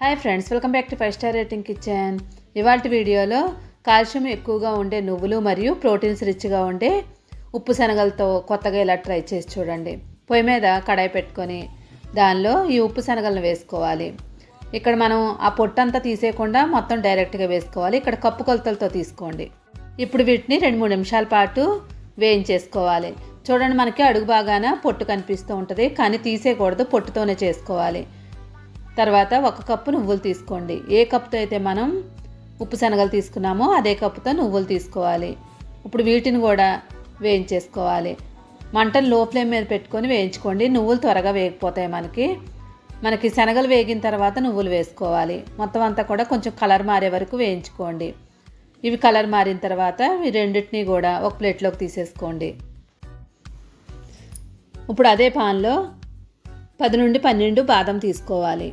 Hi friends, welcome back to 5 star rating kitchen. ఇవాల్టి వీడియోలో calcium ఎక్కువగా ఉండే నువ్వులు మరియు ప్రోటీన్స్ రిచ్గా ఉండే ఉప్పు శనగలతో కొత్తగా ఇలా ట్రై చేసి చూడండి. పొయ్యి మీద కడాయి పెట్టుకొని దానిలో ఈ ఉప్పు శనగలను వేసుకోవాలి. ఇక్కడ మనం ఆ పొట్టంతా తీసేయకుండా మొత్తం డైరెక్ట్గా వేసుకోవాలి. ఇక్కడ కప్పు కొలతలతో తీసుకోండి. ఇప్పుడు వీటిని 2-3 నిమిషాల పాటు వేయించేసుకోవాలి. చూడండి, మనకి అడుగు బాగాన పొట్టు కనిపిస్తూ ఉంటుంది, కానీ తీసేయకూడదు, పొట్టుతోనే చేసుకోవాలి. తర్వాత 1 కప్పు నువ్వులు తీసుకోండి. ఏ కప్పుతో అయితే మనం ఉప్పు శనగలు తీసుకున్నామో అదే కప్పుతో నువ్వులు తీసుకోవాలి. ఇప్పుడు వీటిని కూడా వేయించేసుకోవాలి. మంటను లో ఫ్లేమ్ మీద పెట్టుకొని వేయించుకోండి. నువ్వులు త్వరగా వేగిపోతాయి. మనకి శనగలు వేగిన తర్వాత నువ్వులు వేసుకోవాలి. మొత్తం అంతా కూడా కొంచెం కలర్ మారే వరకు వేయించుకోండి. ఇవి కలర్ మారిన తర్వాత ఈ రెండింటినీ కూడా ఒక ప్లేట్లోకి తీసేసుకోండి. ఇప్పుడు అదే పాన్లో 10-12 బాదం తీసుకోవాలి.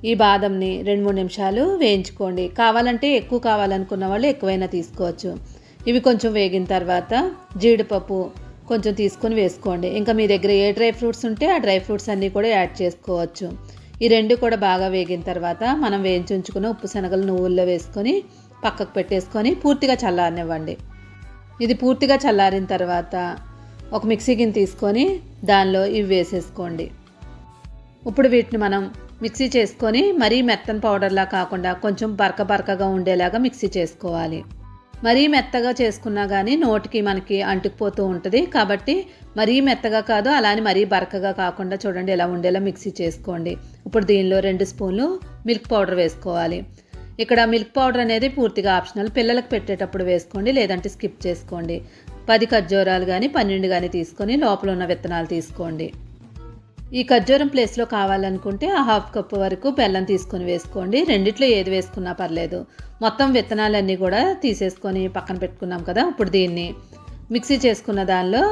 ఈ బాదంని 2-3 నిమిషాలు వేయించుకోండి. కావాలంటే ఎక్కువ కావాలనుకున్న వాళ్ళు ఎక్కువైనా తీసుకోవచ్చు. ఇవి కొంచెం వేగిన తర్వాత జీడిపప్పు కొంచెం తీసుకొని వేసుకోండి. ఇంకా మీ దగ్గర ఏ డ్రై ఫ్రూట్స్ ఉంటే ఆ డ్రై ఫ్రూట్స్ అన్నీ కూడా యాడ్ చేసుకోవచ్చు. ఈ రెండు కూడా బాగా వేగిన తర్వాత మనం వేయించి ఉంచుకున్న ఉప్పు శనగలు నువ్వుల్లో వేసుకొని పక్కకు పెట్టేసుకొని పూర్తిగా చల్లారనివ్వండి. ఇది పూర్తిగా చల్లారిన తర్వాత ఒక మిక్సీ గిన్నె తీసుకొని దానిలో ఇవి వేసేసుకోండి. ఇప్పుడు వీటిని మనం మిక్సీ చేసుకొని మరీ మెత్తని పౌడర్లా కాకుండా కొంచెం బరకగా ఉండేలాగా మిక్సీ చేసుకోవాలి. మరీ మెత్తగా చేసుకున్నా కానీ నోటికి మనకి అంటుకుపోతూ ఉంటుంది. కాబట్టి మరీ మెత్తగా కాదు, అలానే మరీ బరకగా కాకుండా చూడండి ఎలా ఉండేలా మిక్సీ చేసుకోండి. ఇప్పుడు దీనిలో 2 స్పూన్లు మిల్క్ పౌడర్ వేసుకోవాలి. ఇక్కడ మిల్క్ పౌడర్ అనేది పూర్తిగా ఆప్షనల్. పిల్లలకు పెట్టేటప్పుడు వేసుకోండి, లేదంటే స్కిప్ చేసుకోండి. 10 ఖర్జూరాలు కానీ 12 కానీ తీసుకొని లోపల ఉన్న విత్తనాలు తీసుకోండి. ఈ ఖర్జూరం ప్లేస్లో కావాలనుకుంటే 1/2 కప్పు వరకు బెల్లం తీసుకొని వేసుకోండి. రెండిట్లో ఏది వేసుకున్నా పర్లేదు. మొత్తం విత్తనాలన్నీ కూడా తీసేసుకొని పక్కన పెట్టుకున్నాం కదా. ఇప్పుడు దీన్ని మిక్సీ చేసుకున్న దానిలో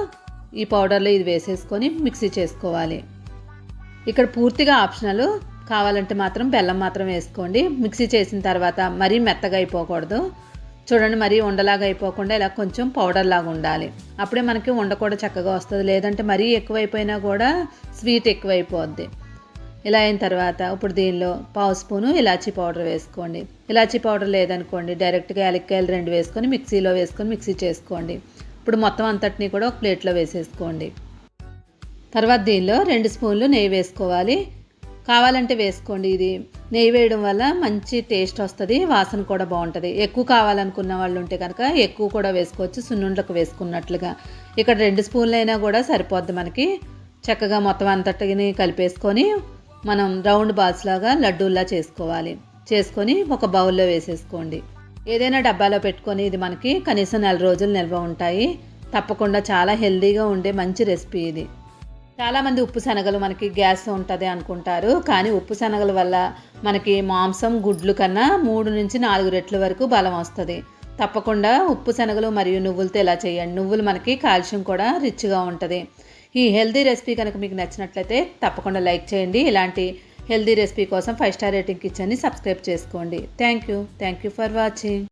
ఈ పౌడర్లో ఇది వేసేసుకొని మిక్సీ చేసుకోవాలి. ఇక్కడ పూర్తిగా ఆప్షనల్, కావాలంటే మాత్రం బెల్లం మాత్రం వేసుకోండి. మిక్సీ చేసిన తర్వాత మరీ మెత్తగా అయిపోకూడదు. చూడండి, మరీ ఉండలాగా అయిపోకుండా ఇలా కొంచెం పౌడర్ లాగా ఉండాలి. అప్పుడే మనకి ఉండ కూడా చక్కగా వస్తుంది. లేదంటే మరీ ఎక్కువైపోయినా కూడా స్వీట్ ఎక్కువైపోద్ది. ఇలా అయిన తర్వాత ఇప్పుడు దీనిలో 1/2 స్పూను ఇలాచీ పౌడర్ వేసుకోండి. ఇలాచీ పౌడర్ లేదనుకోండి, డైరెక్ట్గా యాలక్కాయలు 2 వేసుకొని మిక్సీలో వేసుకొని మిక్సీ చేసుకోండి. ఇప్పుడు మొత్తం అంతటినీ కూడా ఒక ప్లేట్లో వేసేసుకోండి. తర్వాత దీనిలో 2 స్పూన్లు నెయ్యి వేసుకోవాలి. కావాలంటే వేసుకోండి. ఇది నెయ్యి వేయడం వల్ల మంచి టేస్ట్ వస్తుంది, వాసన కూడా బాగుంటుంది. ఎక్కువ కావాలనుకున్న వాళ్ళు ఉంటే కనుక ఎక్కువ కూడా వేసుకోవచ్చు, సున్నుండలకు వేసుకున్నట్లుగా. ఇక్కడ 2 స్పూన్లు అయినా కూడా సరిపోద్ది. మనకి చక్కగా మొత్తం అంతటిని కలిపేసుకొని మనం రౌండ్ బాల్స్ లాగా లడ్డూల్లా చేసుకొని ఒక బౌల్లో వేసేసుకోండి. ఏదైనా డబ్బాలో పెట్టుకొని ఇది మనకి కనీసం 4 రోజులు నిల్వ ఉంటాయి. తప్పకుండా చాలా హెల్తీగా ఉండే మంచి రెసిపీ ఇది. చాలామంది ఉప్పు శనగలు మనకి గ్యాస్ ఉంటుంది అనుకుంటారు, కానీ ఉప్పు శనగల వల్ల మనకి మాంసం గుడ్లు కన్నా 3-4 రెట్ల వరకు బలం వస్తుంది. తప్పకుండా ఉప్పు శనగలు మరియు నువ్వులతో ఇలా చేయండి. నువ్వులు మనకి కాల్షియం కూడా రిచ్గా ఉంటుంది. ఈ హెల్తీ రెసిపీ కనుక మీకు నచ్చినట్లయితే తప్పకుండా లైక్ చేయండి. ఇలాంటి హెల్తీ రెసిపీ కోసం 5 స్టార్ రేటింగ్ కిచెన్ని సబ్స్క్రైబ్ చేసుకోండి. Thank you for watching.